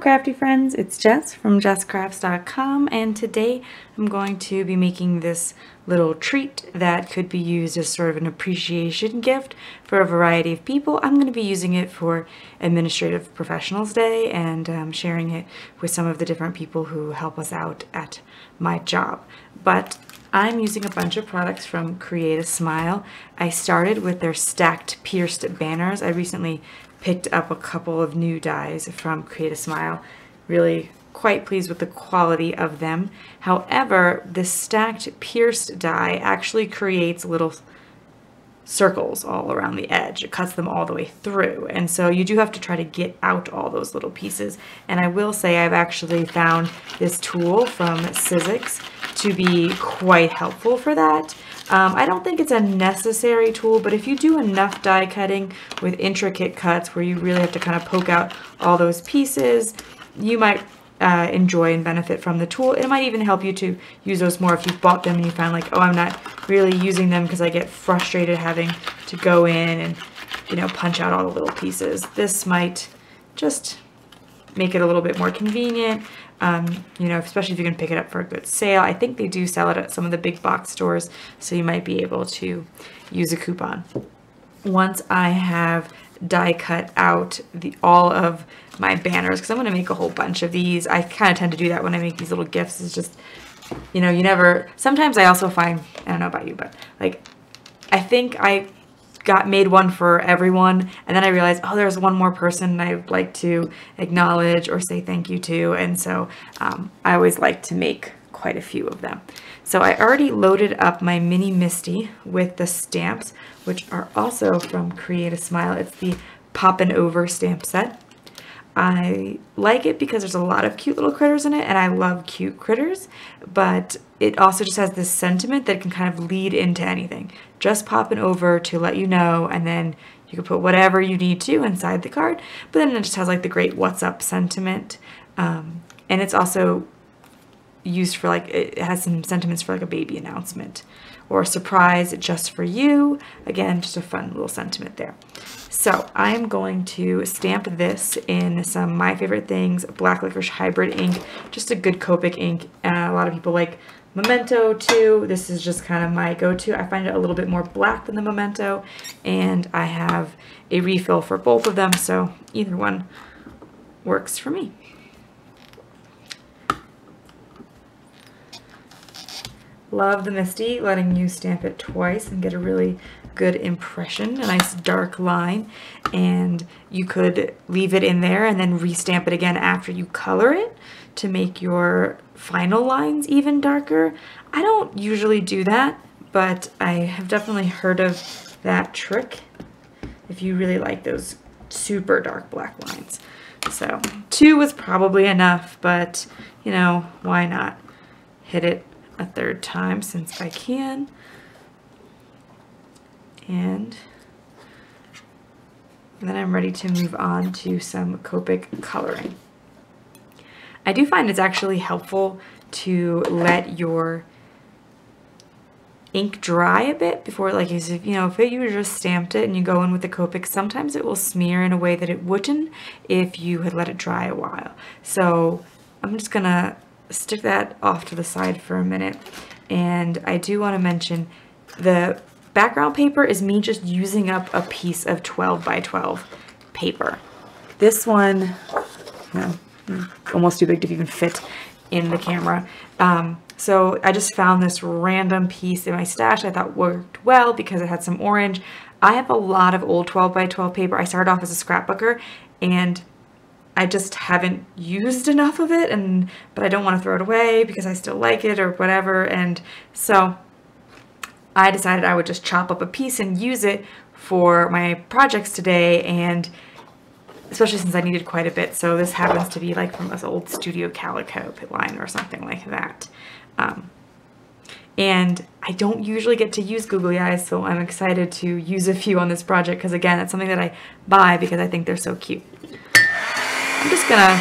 crafty friends, it's Jess from jesscrafts.com, and today I'm going to be making this little treat that could be used as sort of an appreciation gift for a variety of people. I'm going to be using it for Administrative Professionals Day and sharing it with some of the different people who help us out at my job. But I'm using a bunch of products from Create a Smile. I started with their stacked pierced banners. I recently picked up a couple of new dies from Create a Smile. Really quite pleased with the quality of them. However, this stacked pierced die actually creates little circles all around the edge. It cuts them all the way through, and so you do have to try to get out all those little pieces. And I will say I've actually found this tool from Sizzix to be quite helpful for that. I don't think it's a necessary tool, but if you do enough die cutting with intricate cuts where you really have to kind of poke out all those pieces, you might enjoy and benefit from the tool. It might even help you to use those more if you've bought them and you find like, oh, I'm not really using them because I get frustrated having to go in and, you know, punch out all the little pieces. This might just make it a little bit more convenient. You know, especially if you can pick it up for a good sale. I think they do sell it at some of the big box stores, so you might be able to use a coupon. Once I have die cut out all of my banners, because I'm going to make a whole bunch of these. I kind of tend to do that when I make these little gifts. It's just, you know, you never, sometimes I also find, I don't know about you, but like, I think I made one for everyone, and then I realized, oh, there's one more person I'd like to acknowledge or say thank you to, and so I always like to make quite a few of them. So I already loaded up my mini Misty with the stamps, which are also from Create a Smile. It's the Poppin' Over stamp set. I like it because there's a lot of cute little critters in it, and I love cute critters, but it also just has this sentiment that can kind of lead into anything. Just popping over to let you know, and then you can put whatever you need to inside the card, but then it just has like the great what's up sentiment, and it's also used for like, it has some sentiments for like a baby announcement or a surprise just for you. Again, just a fun little sentiment there. So I'm going to stamp this in some My Favorite Things Black Licorice Hybrid ink, just a good Copic ink. A lot of people like Memento too. This is just kind of my go-to. I find it a little bit more black than the Memento, and I have a refill for both of them, so either one works for me. Love the Misty, letting you stamp it twice and get a really good impression, a nice dark line, and you could leave it in there and then restamp it again after you color it to make your final lines even darker. I don't usually do that, but I have definitely heard of that trick if you really like those super dark black lines. So 2 was probably enough, but you know, why not hit it a third time since I can. And then I'm ready to move on to some Copic coloring. I do find it's actually helpful to let your ink dry a bit before, like, you know, if you just stamped it and you go in with the Copic, sometimes it will smear in a way that it wouldn't if you had let it dry a while. So I'm just gonna stick that off to the side for a minute. And I do want to mention the background paper is me just using up a piece of 12 by 12 paper. This one, you know, almost too big to even fit in the camera. So I just found this random piece in my stash I thought worked well because it had some orange. I have a lot of old 12 by 12 paper. I started off as a scrapbooker, and I just haven't used enough of it, but I don't want to throw it away because I still like it or whatever, and so I decided I would just chop up a piece and use it for my projects today, and especially since I needed quite a bit. So this happens to be like from this old Studio Calico pit line or something like that. And I don't usually get to use googly eyes, so I'm excited to use a few on this project because, again, it's something that I buy because I think they're so cute. I'm just gonna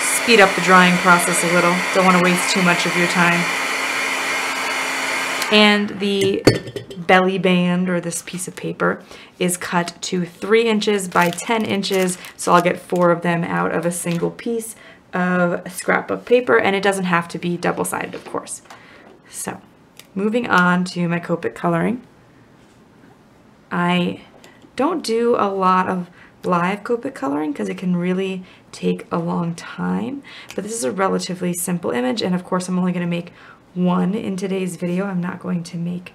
speed up the drying process a little. Don't want to waste too much of your time. And the belly band, or this piece of paper, is cut to 3 inches by 10 inches, so I'll get 4 of them out of a single piece of scrapbook paper, and it doesn't have to be double-sided, of course. So, moving on to my Copic coloring. I don't do a lot of live Copic coloring because it can really take a long time, but this is a relatively simple image, and of course I'm only going to make one in today's video. I'm not going to make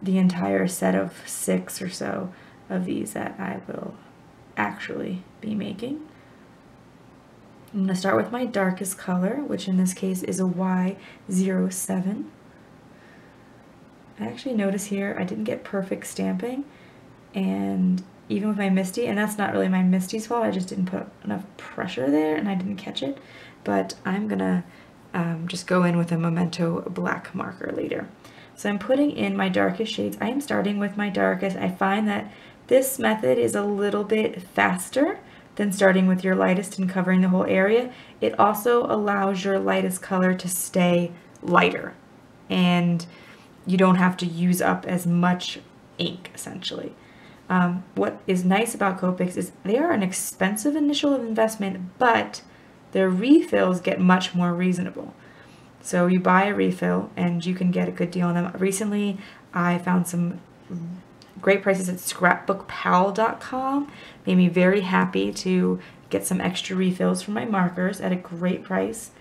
the entire set of 6 or so of these that I will actually be making. I'm going to start with my darkest color, which in this case is a Y07. I actually notice here I didn't get perfect stamping, and even with my Misty, and that's not really my Misty's fault, I just didn't put enough pressure there and I didn't catch it, but I'm gonna just go in with a Memento black marker later. So I'm putting in my darkest shades. I am starting with my darkest. I find that this method is a little bit faster than starting with your lightest and covering the whole area. It also allows your lightest color to stay lighter, and you don't have to use up as much ink, essentially. What is nice about Copics is they are an expensive initial investment, but their refills get much more reasonable. So you buy a refill and you can get a good deal on them. Recently, I found some great prices at scrapbookpal.com. Made me very happy to get some extra refills for my markers at a great price.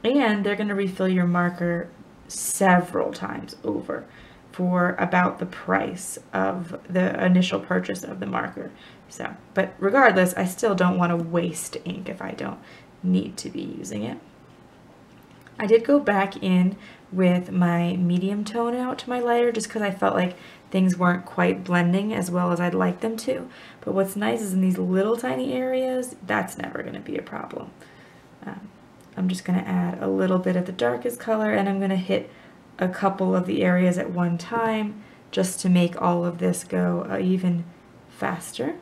And they're going to refill your marker several times over for about the price of the initial purchase of the marker. So, but regardless, I still don't want to waste ink if I don't need to be using it. I did go back in with my medium tone out to my lighter just because I felt like things weren't quite blending as well as I'd like them to. But what's nice is in these little tiny areas, that's never going to be a problem. I'm just going to add a little bit of the darkest color, and I'm going to hit a couple of the areas at one time just to make all of this go even faster.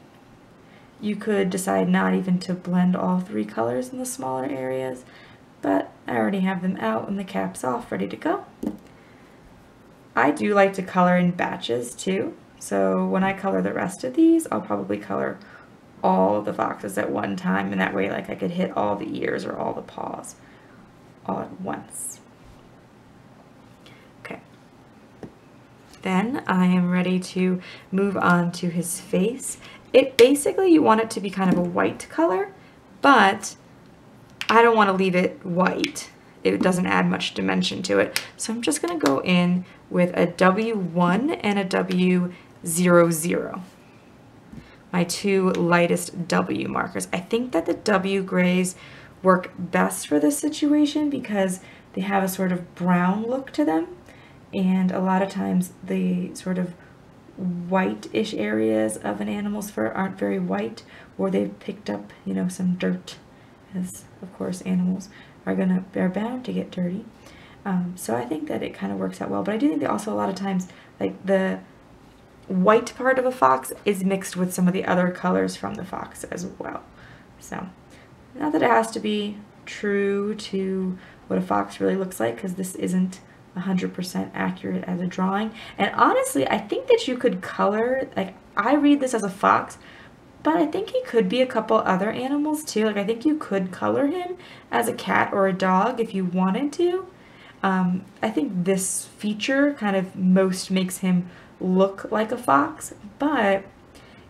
You could decide not even to blend all 3 colors in the smaller areas, but I already have them out and the cap's off, ready to go. I do like to color in batches too, so when I color the rest of these, I'll probably color all the foxes at one time, and that way like I could hit all the ears or all the paws all at once. Okay. Then I am ready to move on to his face. Basically you want it to be kind of a white color, but I don't want to leave it white. It doesn't add much dimension to it. So I'm just going to go in with a W1 and a W00. My 2 lightest W markers. I think that the W grays work best for this situation because they have a sort of brown look to them, and a lot of times the sort of white-ish areas of an animal's fur aren't very white, or they've picked up, you know, some dirt, as of course animals are bound to get dirty. So I think that it kind of works out well, but I do think that also a lot of times like the white part of a fox is mixed with some of the other colors from the fox as well. So not that it has to be true to what a fox really looks like, because this isn't 100% accurate as a drawing. And honestly, I think that you could color, like I read this as a fox, but I think he could be a couple other animals too. Like I think you could color him as a cat or a dog if you wanted to. I think this feature kind of most makes him look like a fox, but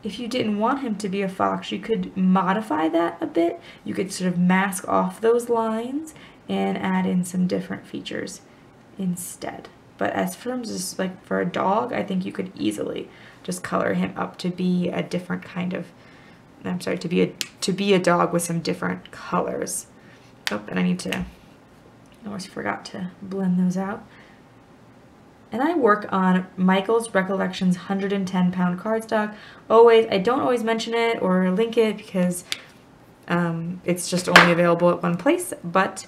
if you didn't want him to be a fox, you could modify that a bit. You could sort of mask off those lines and add in some different features instead. But as terms as like for a dog, I think you could easily just color him up to be a different kind of, I'm sorry, to be a dog with some different colors. Oh, and I almost forgot to blend those out. And I work on Michael's Recollections 110-pound cardstock. I don't always mention it or link it because it's just only available at one place, but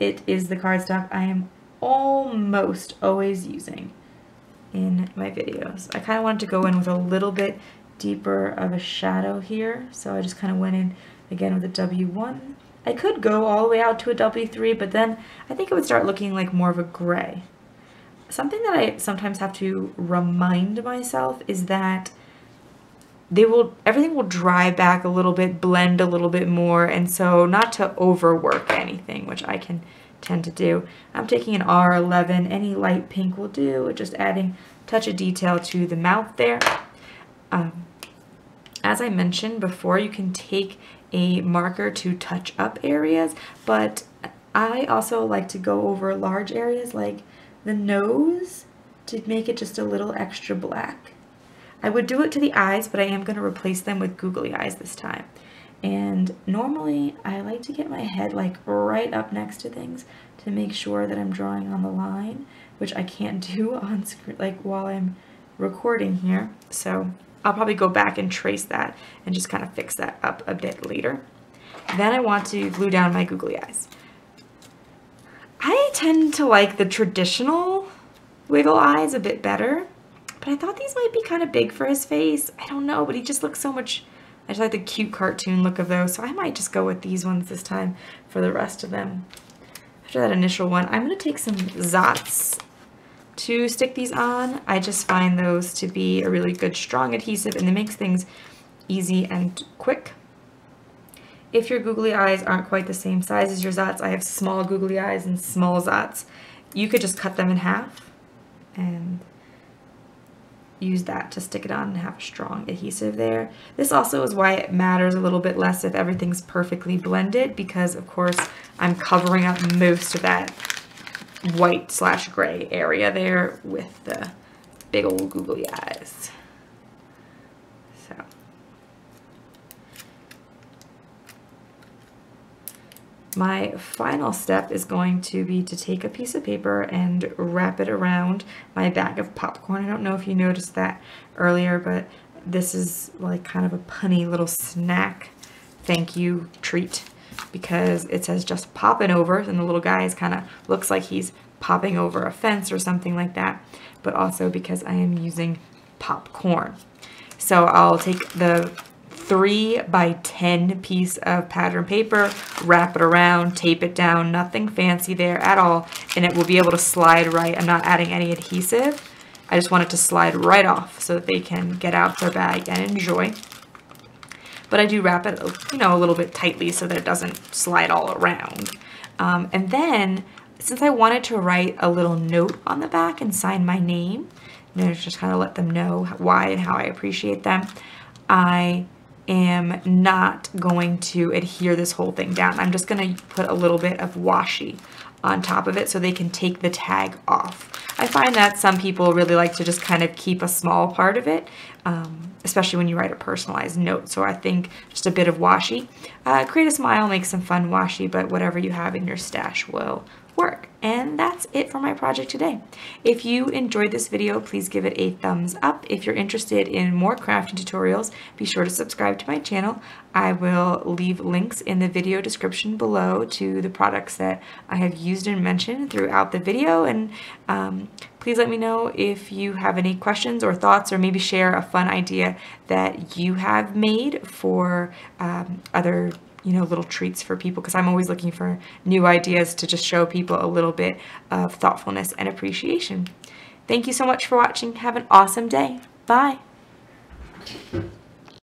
it is the cardstock I am almost always using in my videos. I kind of wanted to go in with a little bit deeper of a shadow here, so I just kind of went in again with a W1. I could go all the way out to a W3, but then I think it would start looking like more of a gray. something that I sometimes have to remind myself is that everything will dry back a little bit, blend a little bit more, and so not to overwork anything, which I can tend to do. I'm taking an R11, any light pink will do, just adding a touch of detail to the mouth there. As I mentioned before, you can take a marker to touch up areas, but I also like to go over large areas like the nose to make it just a little extra black. I would do it to the eyes, but I am going to replace them with googly eyes this time. And normally I like to get my head like right up next to things to make sure that I'm drawing on the line, which I can't do on screen, like while I'm recording here. So I'll probably go back and trace that and just kind of fix that up a bit later. Then I want to glue down my googly eyes. I tend to like the traditional wiggle eyes a bit better, but I thought these might be kind of big for his face. I don't know, but he just looks so much, I just like the cute cartoon look of those, so I might just go with these ones this time for the rest of them. After that initial one, I'm going to take some Diecuts to stick these on. I just find those to be a really good strong adhesive, and it makes things easy and quick. If your googly eyes aren't quite the same size as your Diecuts, I have small googly eyes and small Diecuts, you could just cut them in half and use that to stick it on and have a strong adhesive there. This also is why it matters a little bit less if everything's perfectly blended, because of course I'm covering up most of that white/gray area there with the big old googly eyes. So my final step is going to be to take a piece of paper and wrap it around my bag of popcorn. I don't know if you noticed that earlier, but this is like kind of a punny little snack thank you treat, because it says just poppin' over, and the little guy is kind of looks like he's popping over a fence or something like that, but also because I am using popcorn. So I'll take the 3x10 piece of pattern paper, wrap it around, tape it down, nothing fancy there at all, and it will be able to slide right. I'm not adding any adhesive. I just want it to slide right off so that they can get out their bag and enjoy. But I do wrap it, you know, a little bit tightly so that it doesn't slide all around. And then, since I wanted to write a little note on the back and sign my name, you know, just kind of let them know why and how I appreciate them, I am not going to adhere this whole thing down. I'm just going to put a little bit of washi on top of it so they can take the tag off. I find that some people really like to just kind of keep a small part of it, especially when you write a personalized note. So I think just a bit of washi. Create a smile, make some fun washi, but whatever you have in your stash will work. And that's it for my project today. If you enjoyed this video, please give it a thumbs up. If you're interested in more crafting tutorials, be sure to subscribe to my channel. I will leave links in the video description below to the products that I have used and mentioned throughout the video. And please let me know if you have any questions or thoughts, or maybe share a fun idea that you have made for other little treats for people, because I'm always looking for new ideas to just show people a little bit of thoughtfulness and appreciation. Thank you so much for watching. Have an awesome day. Bye.